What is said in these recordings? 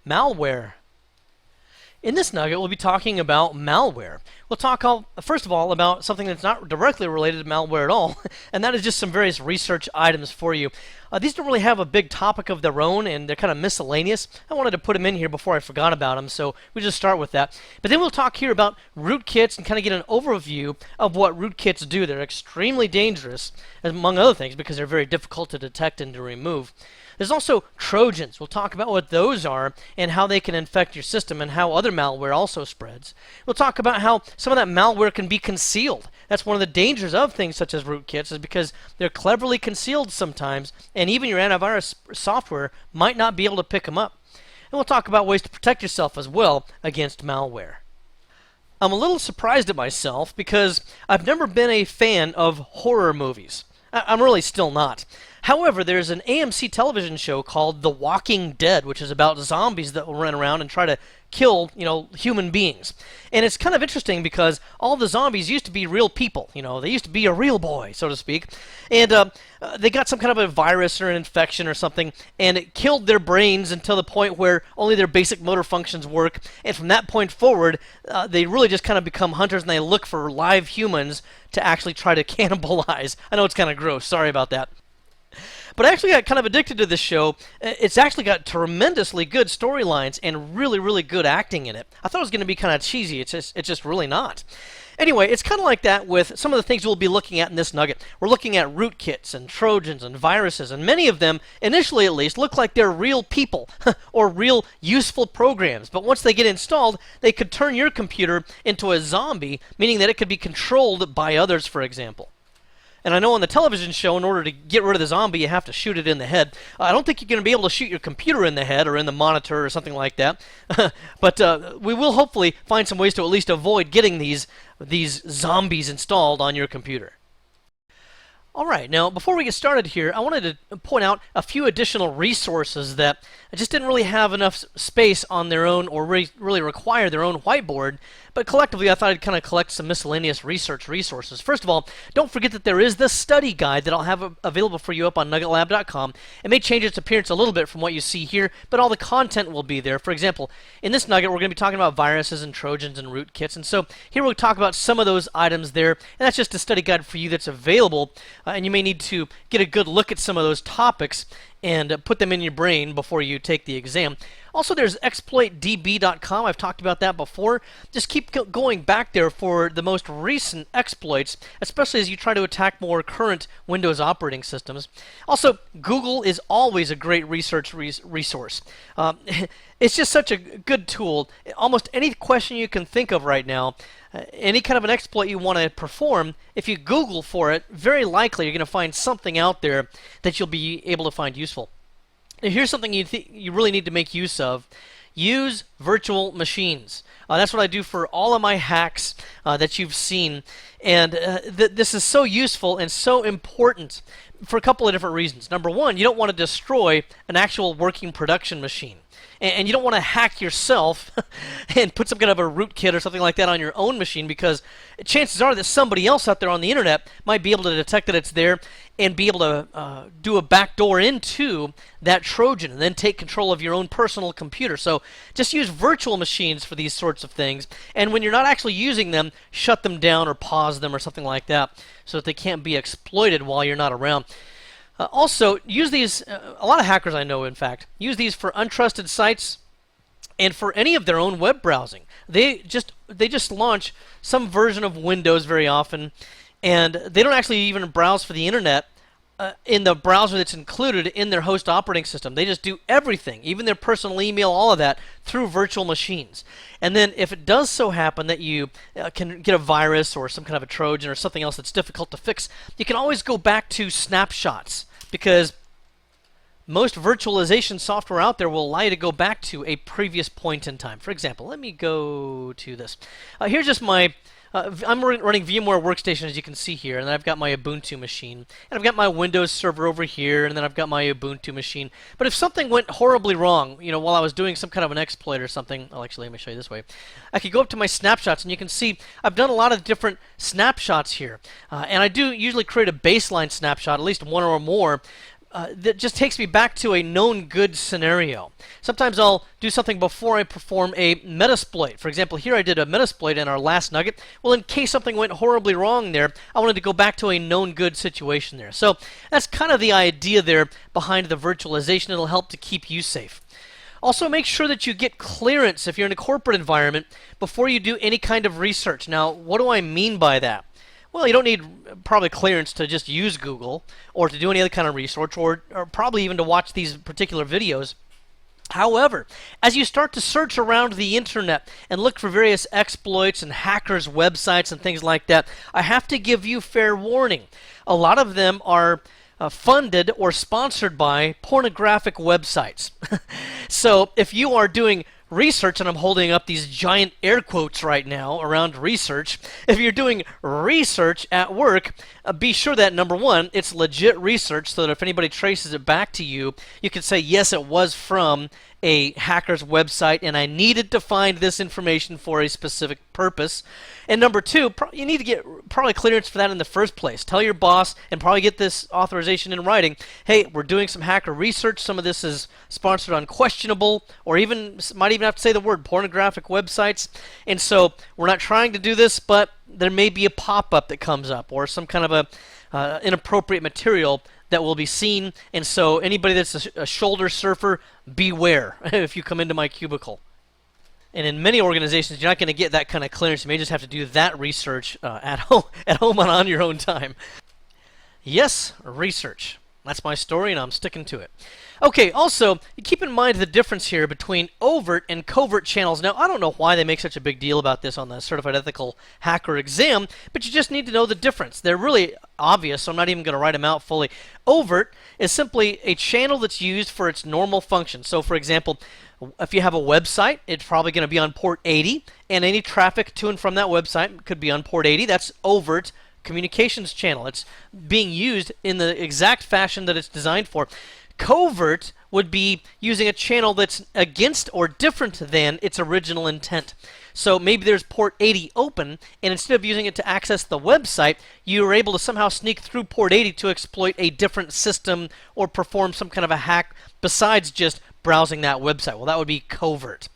Malware. In this nugget, we'll be talking about malware. We'll talk, first of all, about something that's not directly related to malware at all, and that is just some various research items for you. These don't really have a big topic of their own, and they're kind of miscellaneous. I wanted to put them in here before I forgot about them, so we just start with that. But then we'll talk here about rootkits and kind of get an overview of what rootkits do. They're extremely dangerous, among other things, because they're very difficult to detect and to remove. There's also Trojans. We'll talk about what those are and how they can infect your system and how other malware also spreads. We'll talk about how some of that malware can be concealed. That's one of the dangers of things such as rootkits, is because they're cleverly concealed sometimes, and even your antivirus software might not be able to pick them up. And we'll talk about ways to protect yourself as well against malware. I'm a little surprised at myself because I've never been a fan of horror movies. I'm really still not. However, there's an AMC television show called The Walking Dead, which is about zombies that will run around and try to kill, human beings. And it's kind of interesting because all the zombies used to be real people. They used to be a real boy, so to speak. And they got some kind of a virus or an infection or something, and it killed their brains until the point where only their basic motor functions work. And from that point forward, they really just kind of become hunters, and they look for live humans to actually try to cannibalize. I know it's kind of gross. Sorry about that. But I actually got kind of addicted to this show. It's actually got tremendously good storylines and really, really good acting in it. I thought it was going to be kind of cheesy. It's just really not. Anyway, it's kind of like that with some of the things we'll be looking at in this nugget. We're looking at rootkits and Trojans and viruses, and many of them, initially at least, look like they're real people or real useful programs. But once they get installed, they could turn your computer into a zombie, meaning that it could be controlled by others, for example. And I know on the television show, in order to get rid of the zombie, you have to shoot it in the head. I don't think you're going to be able to shoot your computer in the head or in the monitor or something like that. But we will hopefully find some ways to at least avoid getting these zombies installed on your computer. All right, now before we get started here, I wanted to point out a few additional resources that just didn't really have enough space on their own or really require their own whiteboard, but collectively I thought I'd kind of collect some miscellaneous research resources. First of all, don't forget that there is the study guide that I'll have available for you up on nuggetlab.com. It may change its appearance a little bit from what you see here, but all the content will be there. For example, in this nugget we're going to be talking about viruses and Trojans and rootkits, and so here we'll talk about some of those items there, and that's just a study guide for you that's available. And you may need to get a good look at some of those topics and put them in your brain before you take the exam. Also, there's exploitdb.com. I've talked about that before. Just keep going back there for the most recent exploits, especially as you try to attack more current Windows operating systems. Also, Google is always a great research resource. It's just such a good tool. Almost any question you can think of right now, any kind of an exploit you want to perform, if you Google for it, very likely you're going to find something out there that you'll be able to find useful. Now, here's something you really need to make use of. Use virtual machines. That's what I do for all of my hacks that you've seen. And this is so useful and so important for a couple of different reasons. Number one, you don't want to destroy an actual working production machine. And you don't want to hack yourself and put some kind of a rootkit or something like that on your own machine, because chances are that somebody else out there on the internet might be able to detect that it's there and be able to do a backdoor into that Trojan and then take control of your own personal computer. So just use virtual machines for these sorts of things. And when you're not actually using them, shut them down or pause them or something like that so that they can't be exploited while you're not around. Also, use these, a lot of hackers I know, in fact, use these for untrusted sites and for any of their own web browsing. They just launch some version of Windows very often, and they don't actually even browse for the internet in the browser that's included in their host operating system. They just do everything, even their personal email, all of that, through virtual machines. And then if it does so happen that you can get a virus or some kind of a Trojan or something else that's difficult to fix, you can always go back to snapshots, because most virtualization software out there will allow you to go back to a previous point in time. For example, let me go to this. Here's just my I'm running VMware Workstation, as you can see here, and then I've got my Ubuntu machine, and I've got my Windows server over here, and then I've got my Ubuntu machine. But if something went horribly wrong, while I was doing some kind of an exploit or something, actually, let me show you this way. I could go up to my snapshots, and you can see I've done a lot of different snapshots here. And I do usually create a baseline snapshot, at least one or more, that just takes me back to a known good scenario. Sometimes I'll do something before I perform a metasploit. For example, here I did a metasploit in our last nugget. Well, in case something went horribly wrong there, I wanted to go back to a known good situation there. So that's kind of the idea there behind the virtualization. It'll help to keep you safe. Also, make sure that you get clearance if you're in a corporate environment before you do any kind of research. Now, what do I mean by that? Well, you don't need probably clearance to just use Google or to do any other kind of research or probably even to watch these particular videos. However, as you start to search around the internet and look for various exploits and hackers' websites and things like that, I have to give you fair warning. A lot of them are funded or sponsored by pornographic websites. So if you are doing research, and I'm holding up these giant air quotes right now around research, if you're doing research at work, be sure that, number one, it's legit research so that if anybody traces it back to you, you can say, yes, it was from a hacker's website and I needed to find this information for a specific purpose. And number two, you need to get probably clearance for that in the first place. Tell your boss and probably get this authorization in writing. Hey, we're doing some hacker research. Some of this is sponsored on questionable, or even might even have to say the word pornographic websites. And so we're not trying to do this, but there may be a pop-up that comes up or some kind of a inappropriate material that will be seen. And so anybody that's a shoulder surfer, beware if you come into my cubicle. And in many organizations, you're not going to get that kind of clearance. You may just have to do that research at home and on your own time. Yes, research. That's my story, and I'm sticking to it. Okay, also, keep in mind the difference here between overt and covert channels. Now, I don't know why they make such a big deal about this on the Certified Ethical Hacker exam, but you just need to know the difference. They're really obvious, so I'm not even going to write them out fully. Overt is simply a channel that's used for its normal function. So, for example, if you have a website, it's probably going to be on port 80, and any traffic to and from that website could be on port 80. That's overt communications channel. It's being used in the exact fashion that it's designed for. Covert would be using a channel that's against or different than its original intent. So maybe there's port 80 open, and instead of using it to access the website, you are able to somehow sneak through port 80 to exploit a different system or perform some kind of a hack besides just browsing that website. Well, that would be covert.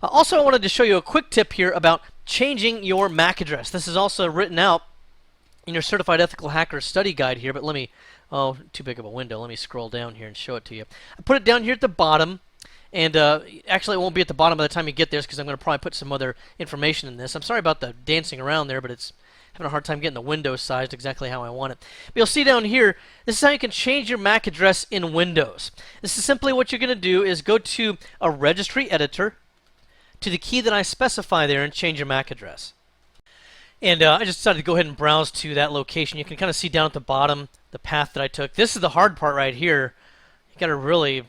Also, I wanted to show you a quick tip here about changing your MAC address. This is also written out in your Certified Ethical Hacker study guide here, but let me, oh, too big of a window. Let me scroll down here and show it to you. I put it down here at the bottom, and actually it won't be at the bottom by the time you get there because I'm going to probably put some other information in this. I'm sorry about the dancing around there, but it's having a hard time getting the window sized exactly how I want it. But you'll see down here, this is how you can change your MAC address in Windows. This is simply what you're going to do is go to a registry editor, to the key that I specify there, and change your MAC address. And I just decided to go ahead and browse to that location. You can kind of see down at the bottom the path that I took. This is the hard part right here. You got to really,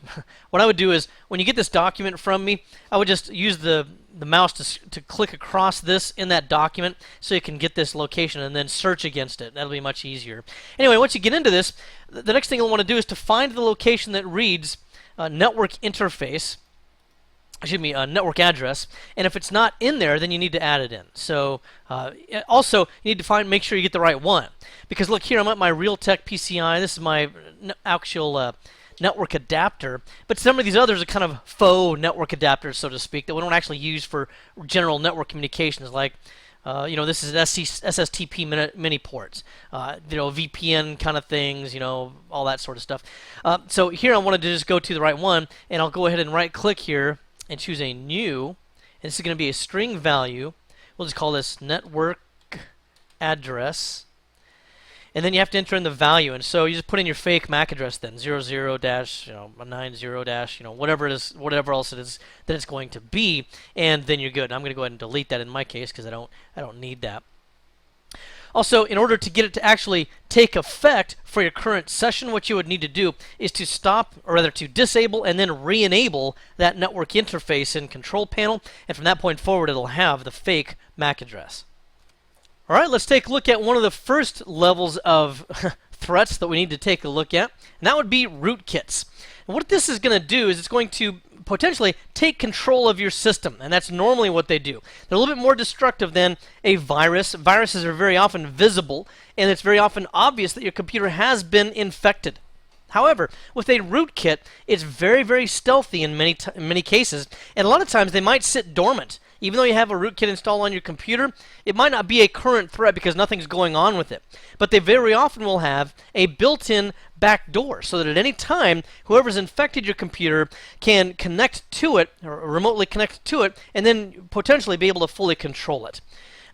what I would do is when you get this document from me, I would just use the mouse to click across this in that document so you can get this location and then search against it. That'll be much easier. Anyway, once you get into this, the next thing you'll want to do is to find the location that reads network interface. Excuse me, network address, and if it's not in there, then you need to add it in. So also, you need to make sure you get the right one, because look here, I'm at my Realtek PCI. This is my actual network adapter, but some of these others are kind of faux network adapters, so to speak, that we don't actually use for general network communications, like this is SSTP mini ports, VPN kind of things, all that sort of stuff. So here I wanted to just go to the right one, and I'll go ahead and right-click here and choose a new, and this is going to be a string value. We'll just call this network address, and then you have to enter in the value, and so you just put in your fake MAC address then, 00-90-, whatever else it is that it's going to be, and then you're good. I'm going to go ahead and delete that in my case because I don't need that. Also, in order to get it to actually take effect for your current session, what you would need to do is to stop, or rather to disable and then re-enable that network interface in Control Panel, and from that point forward it'll have the fake MAC address. Alright, let's take a look at one of the first levels of threats that we need to take a look at, and that would be rootkits. And what this is going to do is it's going to potentially take control of your system, and that's normally what they do. They're a little bit more destructive than a virus. Viruses are very often visible, and it's very often obvious that your computer has been infected. However, with a rootkit, it's very, very stealthy in many cases, and a lot of times they might sit dormant. Even though you have a rootkit installed on your computer, it might not be a current threat because nothing's going on with it. But they very often will have a built-in backdoor so that at any time, whoever's infected your computer can connect to it, or remotely connect to it, and then potentially be able to fully control it.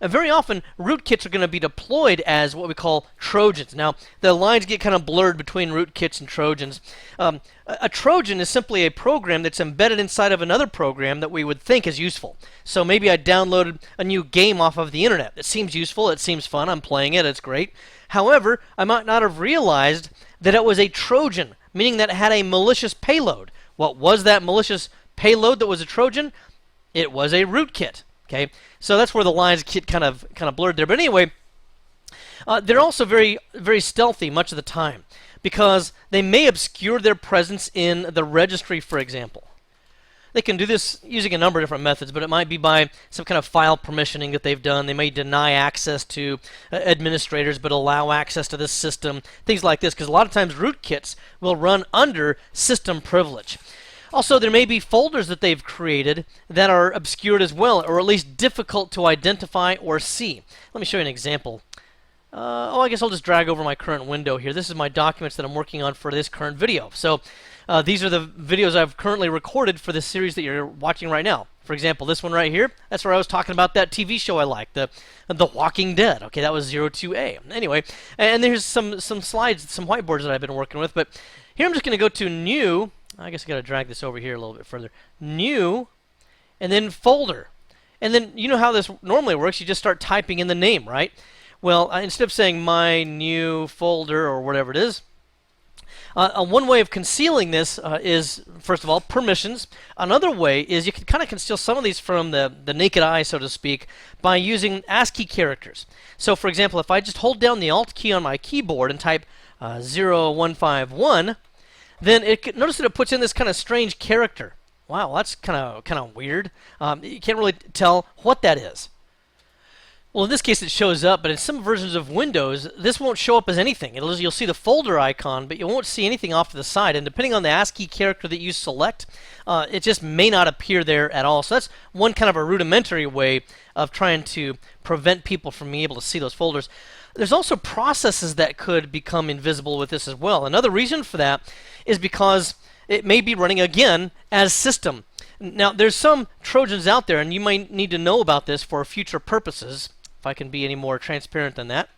Very often, rootkits are going to be deployed as what we call Trojans. Now, the lines get kind of blurred between rootkits and Trojans. A Trojan is simply a program that's embedded inside of another program that we would think is useful. So maybe I downloaded a new game off of the internet. It seems useful, it seems fun, I'm playing it, it's great. However, I might not have realized that it was a Trojan, meaning that it had a malicious payload. What was that malicious payload that was a Trojan? It was a rootkit. Okay, so that's where the lines get kind of blurred there. But anyway, they're also very, very stealthy much of the time because they may obscure their presence in the registry, for example. They can do this using a number of different methods, but it might be by some kind of file permissioning that they've done. They may deny access to administrators but allow access to this system, things like this, because a lot of times rootkits will run under system privilege. Also, there may be folders that they've created that are obscured as well, or at least difficult to identify or see. Let me show you an example. I guess I'll just drag over my current window here. This is my documents that I'm working on for this current video. So these are the videos I've currently recorded for this series that you're watching right now. For example, this one right here, that's where I was talking about that TV show I like, the Walking Dead. Okay, that was 02A. Anyway, and there's some slides, some whiteboards that I've been working with. But here I'm just going to go to New. I guess I got to drag this over here a little bit further. New, and then Folder. And then you know how this normally works. You just start typing in the name, right? Well, instead of saying my new folder or whatever it is, one way of concealing this is, first of all, permissions. Another way is you can kind of conceal some of these from the naked eye, so to speak, by using ASCII characters. So, for example, if I just hold down the Alt key on my keyboard and type 0151, then notice that it puts in this kind of strange character. Wow, that's kind of weird. You can't really tell what that is. Well, in this case, it shows up, but in some versions of Windows, this won't show up as anything. You'll see the folder icon, but you won't see anything off to the side. And depending on the ASCII character that you select, it just may not appear there at all. So that's one kind of a rudimentary way of trying to prevent people from being able to see those folders. There's also processes that could become invisible with this as well. Another reason for that is because it may be running, again, as system. Now, there's some Trojans out there, and you might need to know about this for future purposes, if I can be any more transparent than that.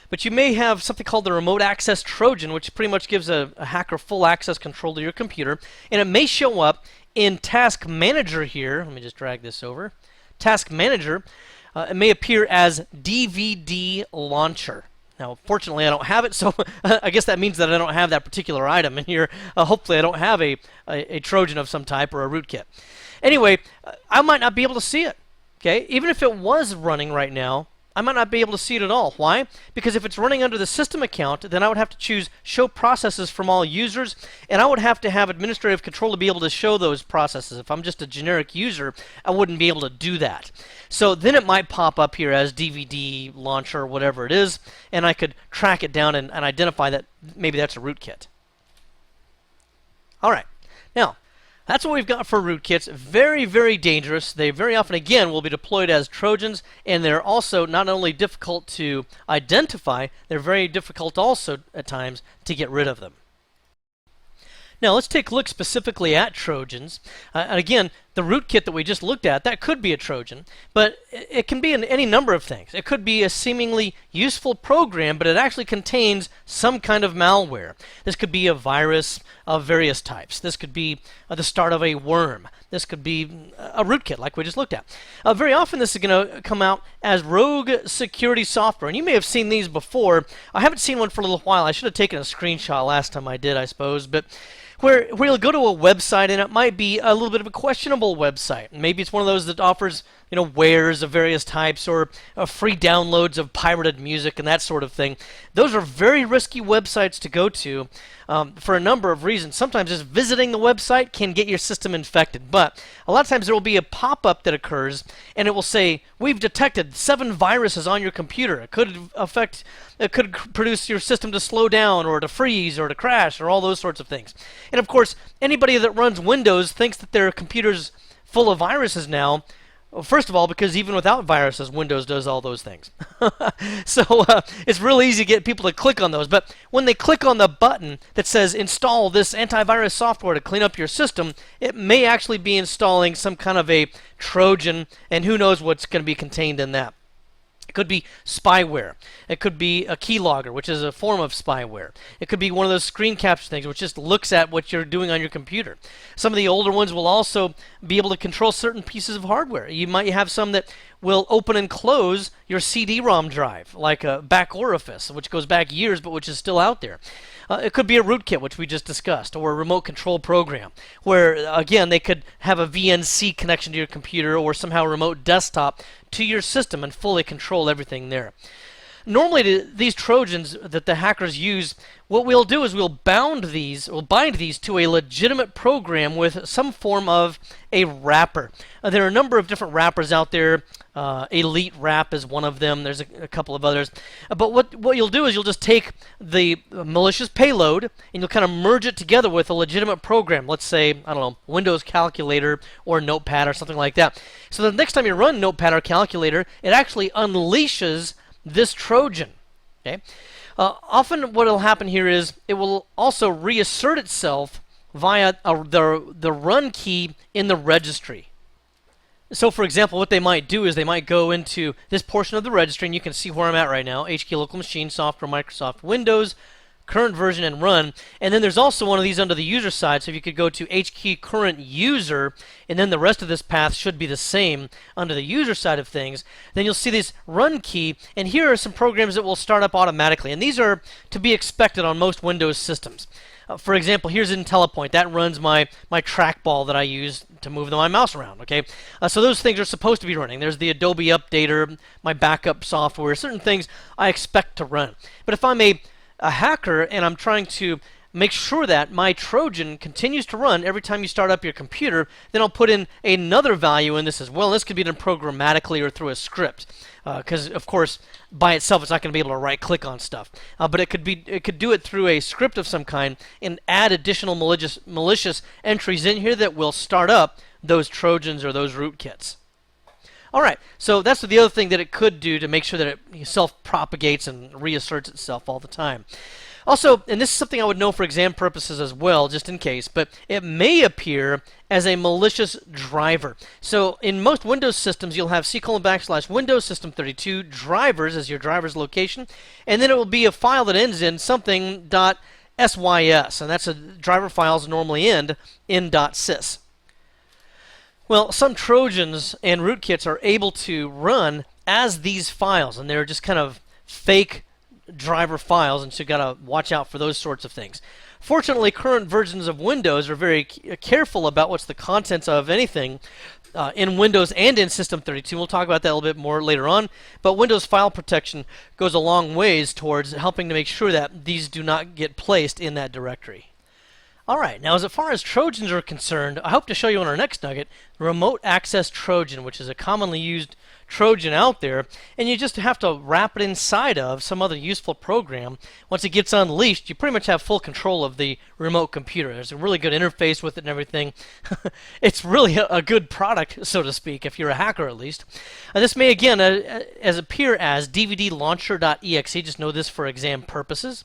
But you may have something called the Remote Access Trojan, which pretty much gives a hacker full access control to your computer. And it may show up in Task Manager here. Let me just drag this over. Task Manager. It may appear as DVD Launcher. Now, fortunately, I don't have it, so I guess that means that I don't have that particular item in here. Hopefully, I don't have a Trojan of some type or a rootkit. Anyway, I might not be able to see it. Okay, even if it was running right now, I might not be able to see it at all. Why? Because if it's running under the system account, then I would have to choose Show Processes from All Users, and I would have to have administrative control to be able to show those processes. If I'm just a generic user, I wouldn't be able to do that. So then it might pop up here as DVD Launcher or whatever it is, and I could track it down and identify that maybe that's a rootkit. All right. Now, that's what we've got for rootkits. Very, very dangerous. They very often, again, will be deployed as Trojans, and they're also not only difficult to identify, they're very difficult also at times to get rid of them. Now, let's take a look specifically at Trojans. And again, the rootkit that we just looked at, that could be a Trojan, but it can be in any number of things. It could be a seemingly useful program, but it actually contains some kind of malware. This could be a virus of various types. This could be the start of a worm. This could be a rootkit like we just looked at. Very often this is going to come out as rogue security software, and you may have seen these before. I haven't seen one for a little while. I should have taken a screenshot last time I did, I suppose, but where you'll go to a website and it might be a little bit of a questionable website. Maybe it's one of those that offers wares of various types or free downloads of pirated music and that sort of thing. Those are very risky websites to go to for a number of reasons. Sometimes just visiting the website can get your system infected, but a lot of times there will be a pop-up that occurs and it will say, we've detected 7 viruses on your computer. It could produce your system to slow down or to freeze or to crash or all those sorts of things. And of course, anybody that runs Windows thinks that their computer's full of viruses now. Well, first of all, because even without viruses, Windows does all those things. So it's really easy to get people to click on those. But when they click on the button that says install this antivirus software to clean up your system, it may actually be installing some kind of a Trojan, and who knows what's going to be contained in that. It could be spyware. It could be a keylogger, which is a form of spyware. It could be one of those screen capture things, which just looks at what you're doing on your computer. Some of the older ones will also be able to control certain pieces of hardware. You might have some that will open and close your CD-ROM drive, like a back orifice, which goes back years, but which is still out there. It could be a rootkit, which we just discussed, or a remote control program, where, again, they could have a VNC connection to your computer or somehow remote desktop to your system and fully control everything there. Normally, these Trojans that the hackers use, what we'll do is we'll bind these to a legitimate program with some form of a wrapper. There are a number of different wrappers out there. Elite Wrap is one of them. There's a couple of others. But what you'll do is you'll just take the malicious payload and you'll kind of merge it together with a legitimate program. Let's say, I don't know, Windows Calculator or Notepad or something like that. So the next time you run Notepad or Calculator, it actually unleashes this Trojan. Okay. Often what will happen here is it will also reassert itself via the run key in the registry. So, for example, what they might do is they might go into this portion of the registry, and you can see where I'm at right now, HKey Local Machine, Software, Microsoft Windows, current version, and run. And then there's also one of these under the user side, so if you could go to HKey Current User, and then the rest of this path should be the same under the user side of things, then you'll see this run key, and here are some programs that will start up automatically. And these are to be expected on most Windows systems. For example, here's IntelliPoint. That runs my trackball that I use to move my mouse around. Okay, so those things are supposed to be running. There's the Adobe Updater, my backup software, certain things I expect to run. But if I'm a hacker and I'm trying to make sure that my Trojan continues to run every time you start up your computer, then I'll put in another value in this as well. This could be done programmatically or through a script, because of course by itself it's not going to be able to right click on stuff. But it could do it through a script of some kind and add additional malicious entries in here that will start up those Trojans or those rootkits. Alright, so that's the other thing that it could do to make sure that it self-propagates and reasserts itself all the time. Also, and this is something I would know for exam purposes as well, just in case, but it may appear as a malicious driver. So in most Windows systems, you'll have /Windows System 32 drivers as your driver's location, and then it will be a file that ends in something .sys, and that's a driver files normally end in .sys. Well, some Trojans and rootkits are able to run as these files, and they're just kind of fake driver files, and so you got to watch out for those sorts of things. Fortunately, current versions of Windows are very careful about what's the contents of anything in Windows and in System 32. We'll talk about that a little bit more later on, but Windows file protection goes a long ways towards helping to make sure that these do not get placed in that directory. Alright, now as far as Trojans are concerned, I hope to show you on our next nugget, Remote Access Trojan, which is a commonly used Trojan out there, and you just have to wrap it inside of some other useful program. Once it gets unleashed, you pretty much have full control of the remote computer. There's a really good interface with it and everything. It's really a good product, so to speak, if you're a hacker at least. This may again appear as dvdlauncher.exe. Just know this for exam purposes.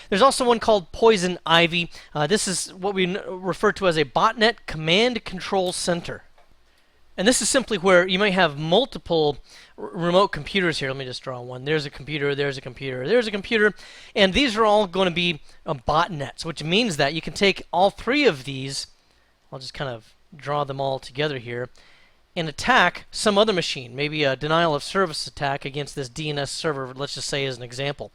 There's also one called Poison Ivy. This is what we refer to as a botnet command control center. And this is simply where you might have multiple remote computers here. Let me just draw one. There's a computer, there's a computer, there's a computer. And these are all going to be botnets, which means that you can take all three of these, I'll just kind of draw them all together here, and attack some other machine. Maybe a denial of service attack against this DNS server, let's just say as an example.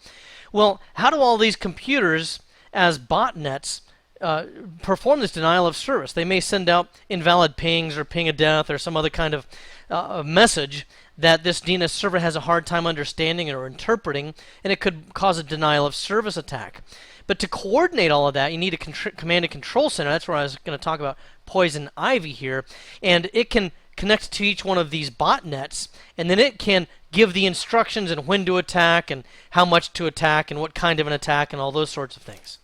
Well, how do all these computers as botnets perform this denial of service. They may send out invalid pings or ping of death or some other kind of message that this DNS server has a hard time understanding or interpreting, and it could cause a denial of service attack. But to coordinate all of that, you need a command and control center. That's where I was going to talk about Poison Ivy here. And it can connect to each one of these botnets, and then it can give the instructions and when to attack and how much to attack and what kind of an attack and all those sorts of things.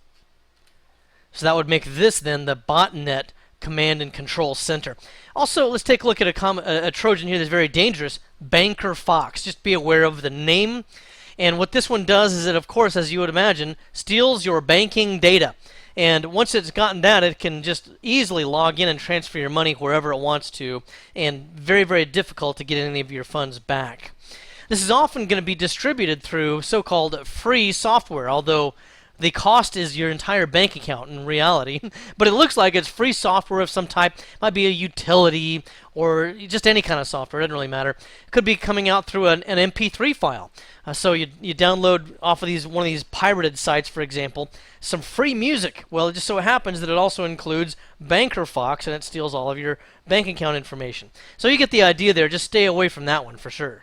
So that would make this then the botnet command and control center. Also, let's take a look at a Trojan here that's very dangerous, Banker Fox. Just be aware of the name. And what this one does is it, of course, as you would imagine, steals your banking data. And once it's gotten that, it can just easily log in and transfer your money wherever it wants to, and very, very difficult to get any of your funds back. This is often going to be distributed through so-called free software, although the cost is your entire bank account in reality. But it looks like it's free software of some type. It might be a utility or just any kind of software. It doesn't really matter. It could be coming out through an MP3 file. So you download off of one of these pirated sites, for example, some free music. Well, it just so happens that it also includes Banker Fox, and it steals all of your bank account information. So you get the idea there. Just stay away from that one for sure.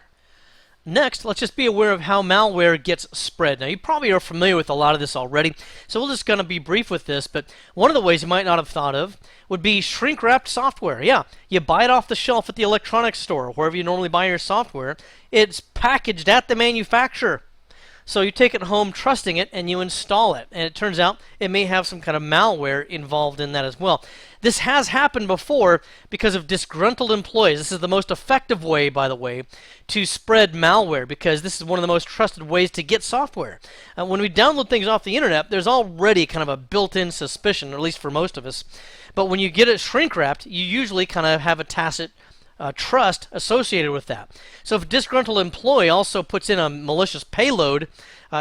Next, let's just be aware of how malware gets spread. Now, you probably are familiar with a lot of this already, so we're just going to be brief with this, but one of the ways you might not have thought of would be shrink-wrapped software. Yeah, you buy it off the shelf at the electronics store, wherever you normally buy your software. It's packaged at the manufacturer. So you take it home trusting it and you install it. And it turns out it may have some kind of malware involved in that as well. This has happened before because of disgruntled employees. This is the most effective way, by the way, to spread malware, because this is one of the most trusted ways to get software. When we download things off the internet, there's already kind of a built-in suspicion, or at least for most of us. But when you get it shrink-wrapped, you usually kind of have a tacit trust associated with that. So if a disgruntled employee also puts in a malicious payload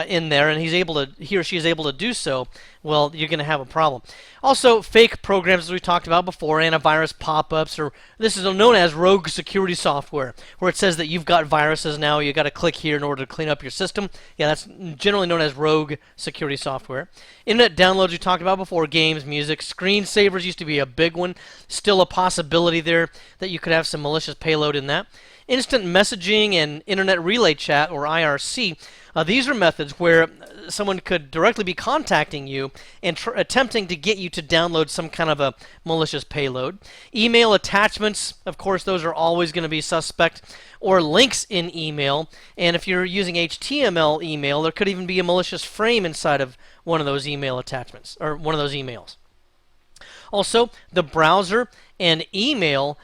in there, and he or she is able to do so, well, you're going to have a problem. Also, fake programs, as we talked about before, antivirus pop-ups, or this is known as rogue security software, where it says that you've got viruses now, you got to click here in order to clean up your system. Yeah, that's generally known as rogue security software. Internet downloads we talked about before, games, music, screensavers used to be a big one. Still a possibility there that you could have some malicious payload in that. Instant messaging and internet relay chat, or IRC. These are methods where someone could directly be contacting you and attempting to get you to download some kind of a malicious payload. Email attachments, of course, those are always going to be suspect, or links in email. And if you're using HTML email, there could even be a malicious frame inside of one of those email attachments, or one of those emails. Also, the browser and email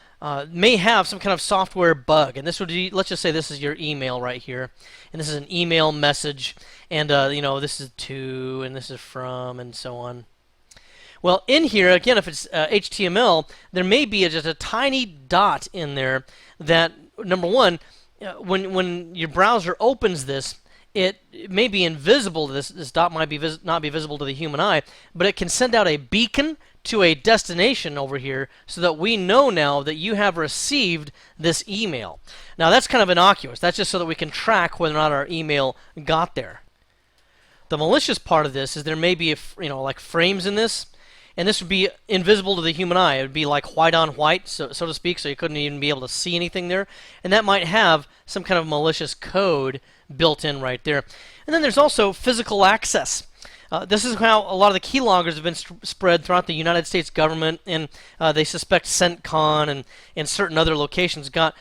may have some kind of software bug, and this would be, let's just say this is your email right here, and this is an email message, and this is to, and this is from, and so on. Well, in here, again, if it's HTML, there may be just a tiny dot in there that, number one, when your browser opens this, it may be invisible. This dot might not be visible to the human eye, but it can send out a beacon to a destination over here so that we know now that you have received this email. Now, that's kind of innocuous. That's just so that we can track whether or not our email got there. The malicious part of this is there may be like frames in this, and this would be invisible to the human eye. It would be like white on white, so to speak, so you couldn't even be able to see anything there. And that might have some kind of malicious code built in right there. And then there's also physical access. This is how a lot of the keyloggers have been spread throughout the United States government, and they suspect CENTCON and certain other locations got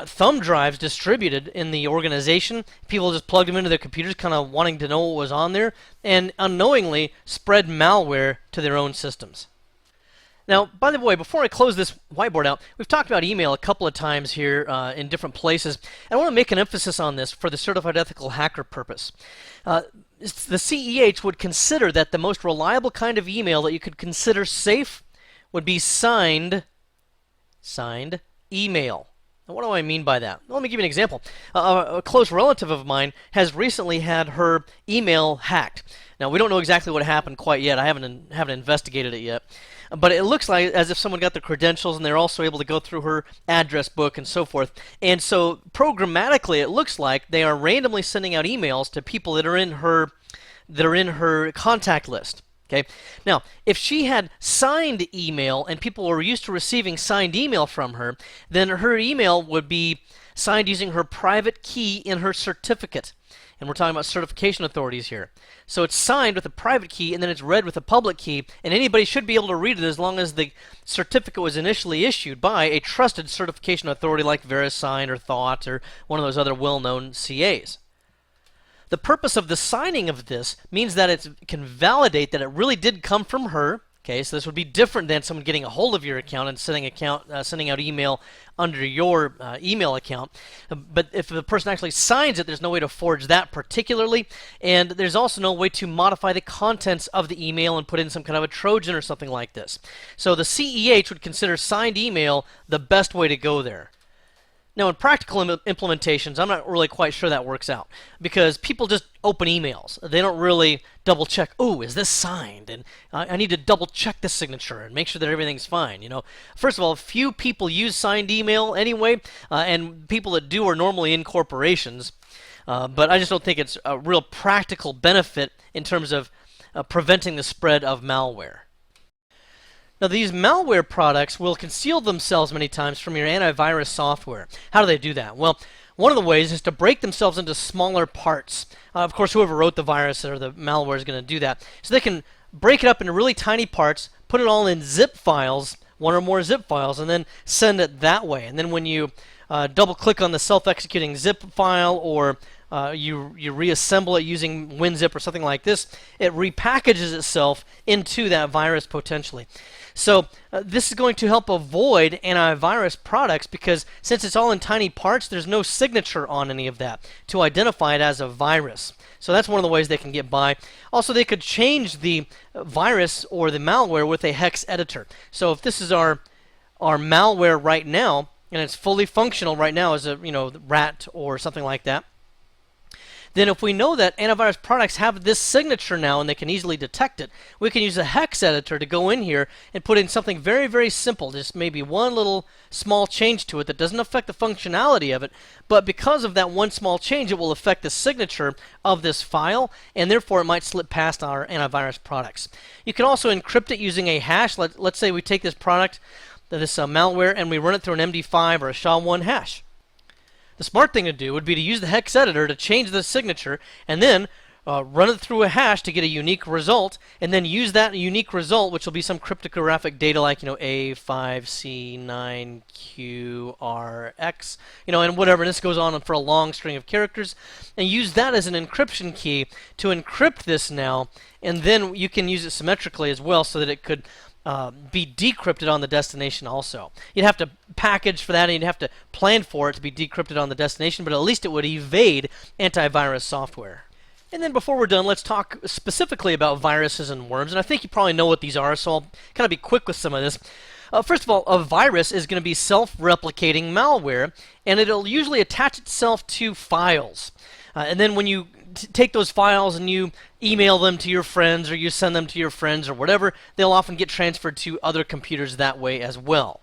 thumb drives distributed in the organization. People just plugged them into their computers, kind of wanting to know what was on there, and unknowingly spread malware to their own systems. Now, by the way, before I close this whiteboard out, we've talked about email a couple of times here in different places. I want to make an emphasis on this for the Certified Ethical Hacker purpose. The CEH would consider that the most reliable kind of email that you could consider safe would be signed email. Now, what do I mean by that? Well, let me give you an example. A close relative of mine has recently had her email hacked. Now, we don't know exactly what happened quite yet. I haven't investigated it yet. But it looks like as if someone got the credentials, and they're also able to go through her address book and so forth. And so programmatically, it looks like they are randomly sending out emails to people that are in her contact list. Okay. Now, if she had signed email and people were used to receiving signed email from her, then her email would be signed using her private key in her certificate. And we're talking about certification authorities here. So it's signed with a private key and then it's read with a public key, and anybody should be able to read it as long as the certificate was initially issued by a trusted certification authority like VeriSign or Thought or one of those other well-known CAs. The purpose of the signing of this means that it can validate that it really did come from her. Okay, so this would be different than someone getting a hold of your account and sending out email under your email account. But if the person actually signs it, there's no way to forge that particularly, and there's also no way to modify the contents of the email and put in some kind of a Trojan or something like this. So the CEH would consider signed email the best way to go there. Now, in practical implementations, I'm not really quite sure that works out because people just open emails. They don't really double check, oh, is this signed? And I need to double check the signature and make sure that everything's fine. You know, first of all, few people use signed email anyway, and people that do are normally in corporations. But I just don't think it's a real practical benefit in terms of preventing the spread of malware. Now, these malware products will conceal themselves many times from your antivirus software. How do they do that? Well, one of the ways is to break themselves into smaller parts. Of course, whoever wrote the virus or the malware is going to do that. So they can break it up into really tiny parts, put it all in zip files, one or more zip files, and then send it that way. And then when you double-click on the self-executing zip file or you reassemble it using WinZip or something like this, it repackages itself into that virus potentially. So this is going to help avoid antivirus products because since it's all in tiny parts, there's no signature on any of that to identify it as a virus. So that's one of the ways they can get by. Also, they could change the virus or the malware with a hex editor. So if this is our malware right now, and it's fully functional right now as a rat or something like that, then if we know that antivirus products have this signature now and they can easily detect it, we can use a hex editor to go in here and put in something very, very simple, just maybe one little small change to it that doesn't affect the functionality of it, but because of that one small change, it will affect the signature of this file, and therefore it might slip past our antivirus products. You can also encrypt it using a hash. Let's say we take this product, this malware, and we run it through an MD5 or a SHA-1 hash. The smart thing to do would be to use the hex editor to change the signature and then run it through a hash to get a unique result, and then use that unique result, which will be some cryptographic data like A5C9QRX, and whatever. And this goes on for a long string of characters, and use that as an encryption key to encrypt this now, and then you can use it symmetrically as well so that it could be decrypted on the destination also. You'd have to package for that, and you'd have to plan for it to be decrypted on the destination, but at least it would evade antivirus software. And then before we're done, let's talk specifically about viruses and worms. And I think you probably know what these are, so I'll kind of be quick with some of this. First of all, a virus is going to be self-replicating malware, and it'll usually attach itself to files. And then when you take those files and you email them to your friends or you send them to your friends or whatever, they'll often get transferred to other computers that way as well.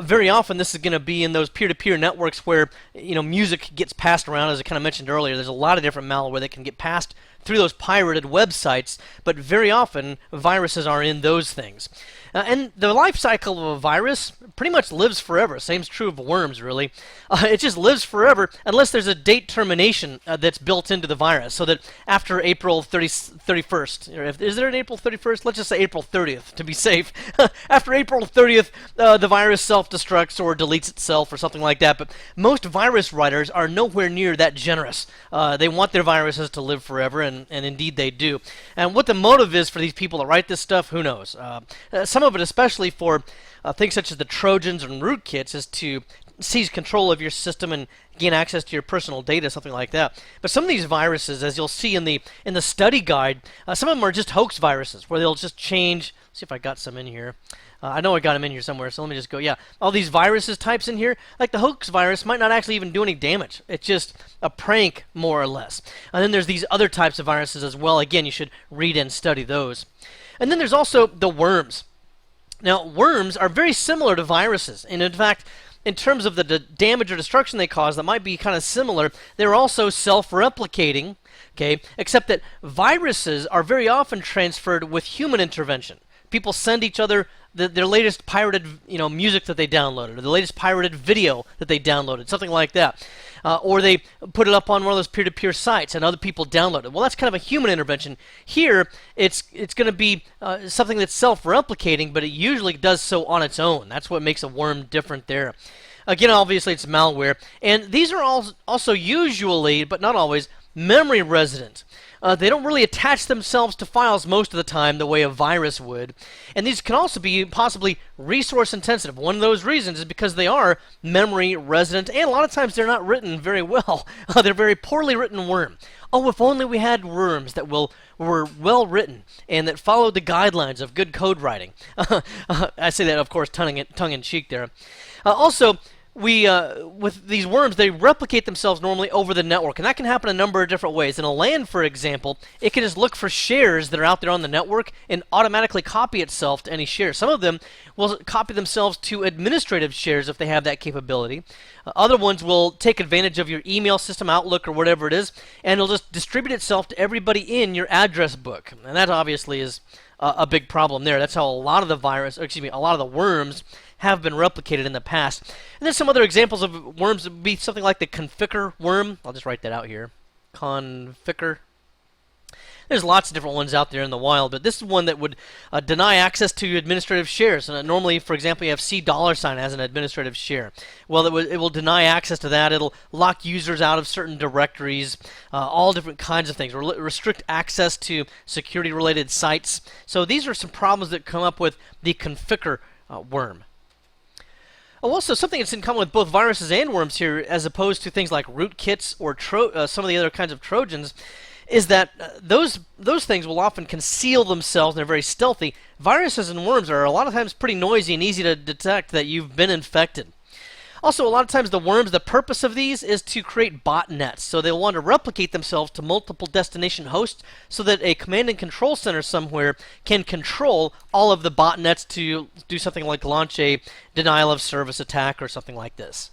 Very often this is going to be in those peer-to-peer networks where music gets passed around. As I kind of mentioned earlier, there's a lot of different malware that can get passed through those pirated websites, but very often viruses are in those things. And the life cycle of a virus pretty much lives forever. Same's true of worms, really. It just lives forever unless there's a date termination that's built into the virus, so that after April 31st, or is there an April 31st? Let's just say April 30th to be safe. After April 30th, the virus self-destructs or deletes itself or something like that. But most virus writers are nowhere near that generous. They want their viruses to live forever, and indeed they do. And what the motive is for these people to write this stuff, who knows? Some of it, especially for things such as the Trojans and rootkits, is to seize control of your system and gain access to your personal data, something like that. But some of these viruses, as you'll see in the study guide, some of them are just hoax viruses, where they'll just change. Let's see if I got some in here. I know I got them in here somewhere, so let me just go. Yeah, all these viruses types in here, like the hoax virus, might not actually even do any damage. It's just a prank, more or less. And then there's these other types of viruses as well. Again, you should read and study those. And then there's also the worms. Now, worms are very similar to viruses, and in fact, in terms of the damage or destruction they cause that might be kind of similar, they're also self-replicating, okay, except that viruses are very often transferred with human intervention. People send each other their latest pirated, music that they downloaded, or the latest pirated video that they downloaded, something like that. Or they put it up on one of those peer-to-peer sites and other people download it. Well, that's kind of a human intervention. Here, it's going to be something that's self-replicating, but it usually does so on its own. That's what makes a worm different there. Again, obviously, it's malware. And these are also usually, but not always, memory resident. They don't really attach themselves to files most of the time the way a virus would. And these can also be possibly resource intensive. One of those reasons is because they are memory resident, and a lot of times they're not written very well. They're very poorly written worm. Oh, if only we had worms that were well written and that followed the guidelines of good code writing. I say that, of course, tongue in cheek there. Also, with these worms, they replicate themselves normally over the network, and that can happen a number of different ways. In a LAN, for example, it can just look for shares that are out there on the network and automatically copy itself to any share. Some of them will copy themselves to administrative shares if they have that capability. Other ones will take advantage of your email system, Outlook, or whatever it is, and it'll just distribute itself to everybody in your address book. And that obviously is a big problem there. That's how a lot of the a lot of the worms have been replicated in the past. And then some other examples of worms would be something like the Conficker worm. I'll just write that out here. Conficker. There's lots of different ones out there in the wild, but this is one that would deny access to administrative shares. And normally, for example, you have $C as an administrative share. Well, it will deny access to that. It'll lock users out of certain directories, all different kinds of things. Restrict access to security-related sites. So these are some problems that come up with the Conficker worm. Also, something that's in common with both viruses and worms here, as opposed to things like rootkits or some of the other kinds of Trojans, is that those things will often conceal themselves and they're very stealthy. Viruses and worms are a lot of times pretty noisy and easy to detect that you've been infected. Also, a lot of times the worms, the purpose of these is to create botnets. So they'll want to replicate themselves to multiple destination hosts so that a command and control center somewhere can control all of the botnets to do something like launch a denial of service attack or something like this.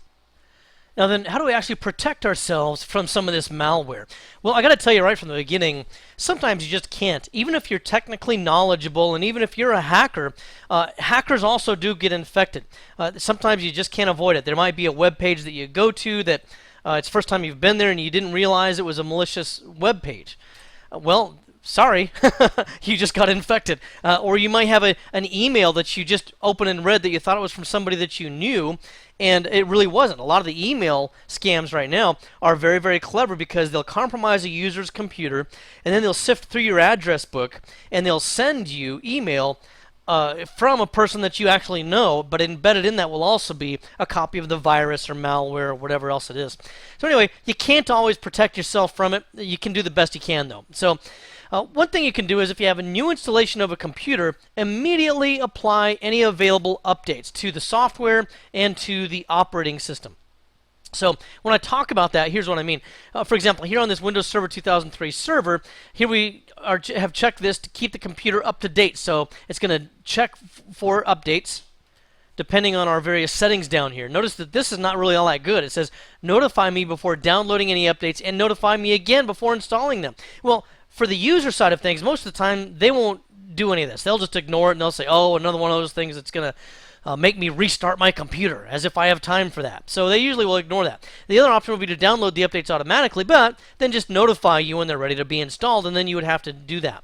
Now then, how do we actually protect ourselves from some of this malware? Well, I got to tell you right from the beginning, sometimes you just can't. Even if you're technically knowledgeable and even if you're a hacker, hackers also do get infected. Sometimes you just can't avoid it. There might be a web page that you go to that it's the first time you've been there and you didn't realize it was a malicious web page. Well, sorry, you just got infected. Or you might have an email that you just opened and read that you thought it was from somebody that you knew, and it really wasn't. A lot of the email scams right now are very, very clever because they'll compromise a user's computer, and then they'll sift through your address book, and they'll send you email from a person that you actually know, but embedded in that will also be a copy of the virus or malware or whatever else it is. So anyway, you can't always protect yourself from it. You can do the best you can, though. So one thing you can do is if you have a new installation of a computer, immediately apply any available updates to the software and to the operating system. So when I talk about that, here's what I mean. For example, here on this Windows Server 2003 server, here we have checked this to keep the computer up to date. So it's going to check for updates depending on our various settings down here. Notice that this is not really all that good. It says notify me before downloading any updates and notify me again before installing them. Well, for the user side of things, most of the time they won't do any of this. They'll just ignore it and they'll say, oh, another one of those things that's going to make me restart my computer, as if I have time for that. So they usually will ignore that. The other option would be to download the updates automatically, but then just notify you when they're ready to be installed, and then you would have to do that.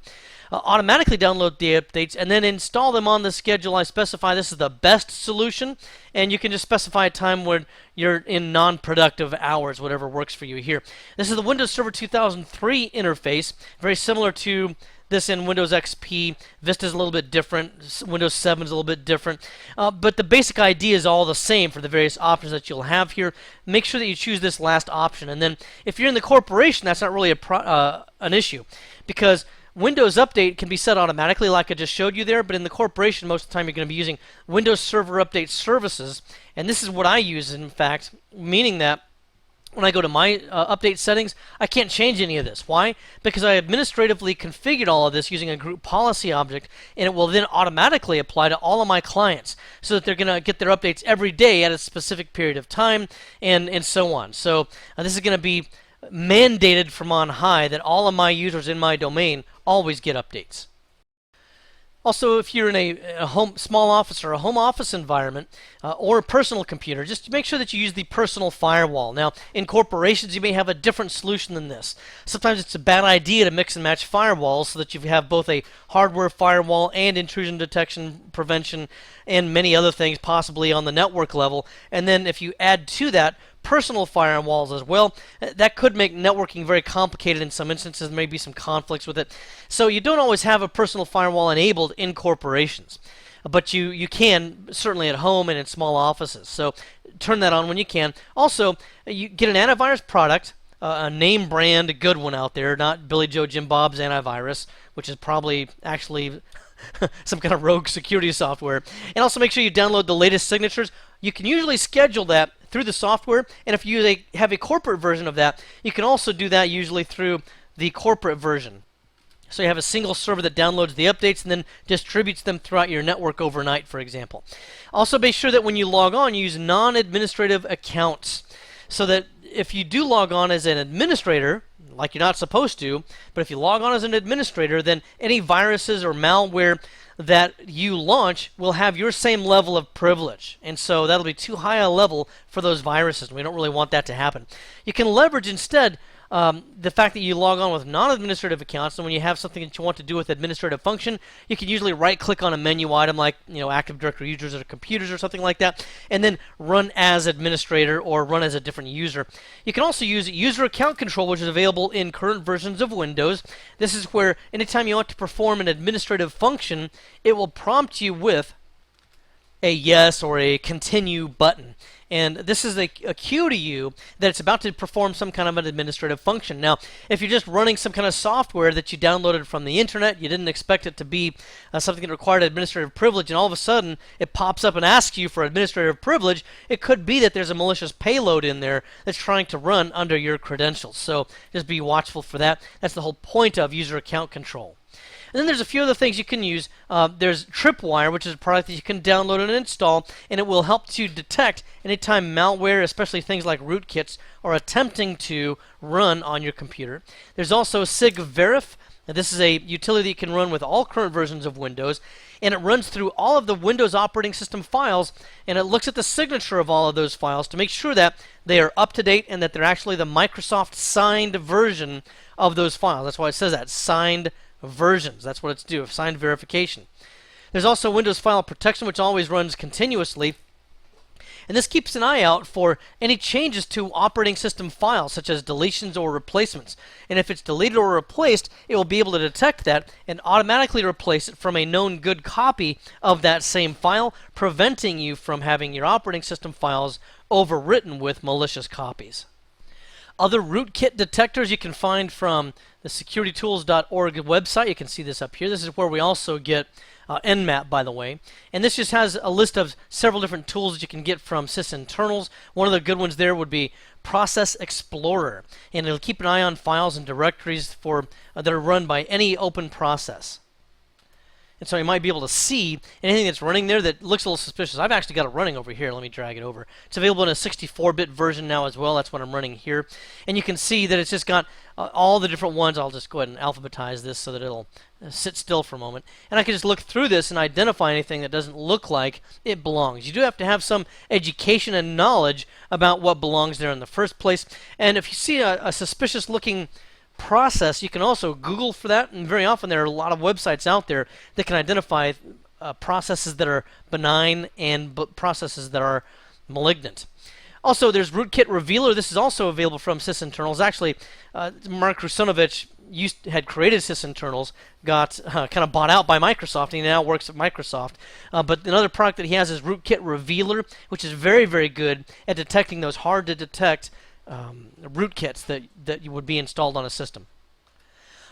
Automatically download the updates and then install them on the schedule I specify. This is the best solution, and you can just specify a time when you're in non-productive hours, whatever works for you here. This is the Windows Server 2003 interface, very similar to this in Windows XP. Vista is a little bit different. Windows 7 is a little bit different. But the basic idea is all the same for the various options that you'll have here. Make sure that you choose this last option. And then if you're in the corporation, that's not really an issue, because Windows Update can be set automatically like I just showed you there, but in the corporation, most of the time you're going to be using Windows Server Update services. And this is what I use, in fact, meaning that When I go to my update settings, I can't change any of this. Why? Because I administratively configured all of this using a group policy object, and it will then automatically apply to all of my clients so that they're going to get their updates every day at a specific period of time, and so on. So this is going to be mandated from on high that all of my users in my domain always get updates. Also, if you're in a small office or a home office environment or a personal computer, just make sure that you use the personal firewall. Now, in corporations, you may have a different solution than this. Sometimes it's a bad idea to mix and match firewalls so that you have both a hardware firewall and intrusion detection prevention and many other things possibly on the network level. And then if you add to that personal firewalls as well, that could make networking very complicated in some instances. There may be some conflicts with it. So you don't always have a personal firewall enabled in corporations, but you can certainly at home and in small offices. So turn that on when you can. Also, you get an antivirus product, a name brand, a good one out there, not Billy Joe Jim Bob's antivirus, which is probably actually some kind of rogue security software. And also make sure you download the latest signatures. You can usually schedule that through the software, and if you have a corporate version of that, you can also do that usually through the corporate version. So you have a single server that downloads the updates and then distributes them throughout your network overnight, for example. Also be sure that when you log on, you use non-administrative accounts, so that if you do log on as an administrator, like you're not supposed to, but if you log on as an administrator, then any viruses or malware that you launch will have your same level of privilege. And so that'll be too high a level for those viruses, and we don't really want that to happen. You can leverage instead the fact that you log on with non-administrative accounts, and when you have something that you want to do with administrative function, you can usually right-click on a menu item like Active Directory users or computers or something like that, and then run as administrator or run as a different user. You can also use user account control, which is available in current versions of Windows. This is where anytime you want to perform an administrative function, it will prompt you with a yes or a continue button. And this is a cue to you that it's about to perform some kind of an administrative function. Now, if you're just running some kind of software that you downloaded from the internet, you didn't expect it to be something that required administrative privilege, and all of a sudden it pops up and asks you for administrative privilege, it could be that there's a malicious payload in there that's trying to run under your credentials. So just be watchful for that. That's the whole point of user account control. And then there's a few other things you can use. There's Tripwire, which is a product that you can download and install, and it will help to detect anytime malware, especially things like rootkits, are attempting to run on your computer. There's also SigVerif. This is a utility that you can run with all current versions of Windows, and it runs through all of the Windows operating system files, and it looks at the signature of all of those files to make sure that they are up to date and that they're actually the Microsoft signed version of those files. That's why it says that, signed versions. That's what it's due, signed verification. There's also Windows File Protection, which always runs continuously. And this keeps an eye out for any changes to operating system files, such as deletions or replacements. And if it's deleted or replaced, it will be able to detect that and automatically replace it from a known good copy of that same file, preventing you from having your operating system files overwritten with malicious copies. Other rootkit detectors you can find from the securitytools.org website. You can see this up here. This is where we also get Nmap, by the way. And this just has a list of several different tools that you can get from sysinternals. One of the good ones there would be Process Explorer. And it'll keep an eye on files and directories that are run by any open process. And so you might be able to see anything that's running there that looks a little suspicious. I've actually got it running over here. Let me drag it over. It's available in a 64-bit version now as well. That's what I'm running here. And you can see that it's just got all the different ones. I'll just go ahead and alphabetize this so that it'll sit still for a moment. And I can just look through this and identify anything that doesn't look like it belongs. You do have to have some education and knowledge about what belongs there in the first place. And if you see a suspicious-looking process, you can also Google for that, and very often there are a lot of websites out there that can identify processes that are benign and processes that are malignant. Also, there's Rootkit Revealer. This is also available from sysinternals. Actually, Mark Rusinovich had created sysinternals, got kind of bought out by Microsoft, and he now works at Microsoft. But another product that he has is Rootkit Revealer, which is very, very good at detecting those hard-to-detect rootkits that would be installed on a system.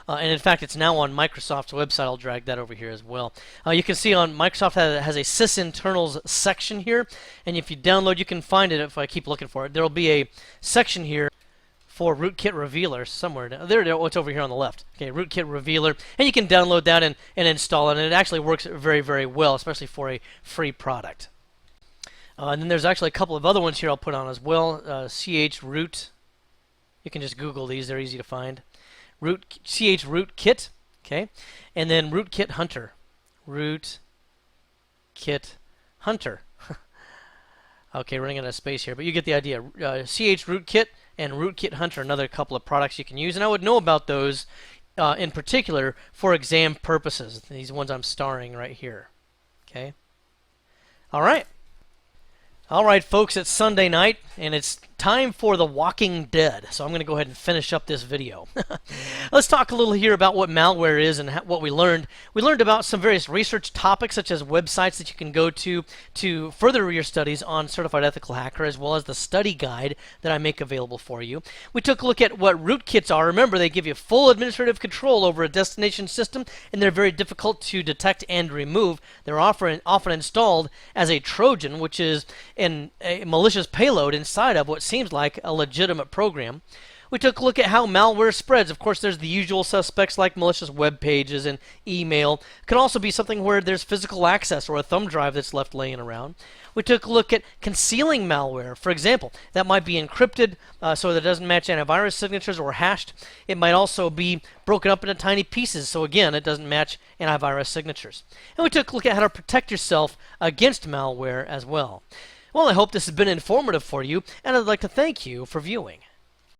And in fact, it's now on Microsoft's website. I'll drag that over here as well. You can see on Microsoft has a sysinternals section here, and if you download, you can find it if I keep looking for it. There will be a section here for Rootkit Revealer somewhere. There, it's over here on the left. Okay, Rootkit Revealer, and you can download that and install it, and it actually works very, very well, especially for a free product. And then there's actually a couple of other ones here I'll put on as well. chroot. You can just Google these; they're easy to find. Chrootkit, okay, and then Rootkit Hunter. Rootkit Hunter. Okay, running out of space here, but you get the idea. Chrootkit and Rootkit Hunter, another couple of products you can use, and I would know about those in particular for exam purposes. These ones I'm starring right here. Okay. All right. All right, folks, it's Sunday night, and it's time for The Walking Dead. So I'm going to go ahead and finish up this video. Let's talk a little here about what malware is and what we learned. We learned about some various research topics, such as websites that you can go to further your studies on Certified Ethical Hacker, as well as the study guide that I make available for you. We took a look at what rootkits are. Remember, they give you full administrative control over a destination system, and they're very difficult to detect and remove. They're often installed as a Trojan, which is a malicious payload inside of what seems like a legitimate program. We took a look at how malware spreads. Of course, there's the usual suspects like malicious web pages and email. It can also be something where there's physical access or a thumb drive that's left laying around. We took a look at concealing malware. For example, that might be encrypted so that it doesn't match antivirus signatures, or hashed. It might also be broken up into tiny pieces, so again, it doesn't match antivirus signatures. And we took a look at how to protect yourself against malware as well. Well, I hope this has been informative for you, and I'd like to thank you for viewing.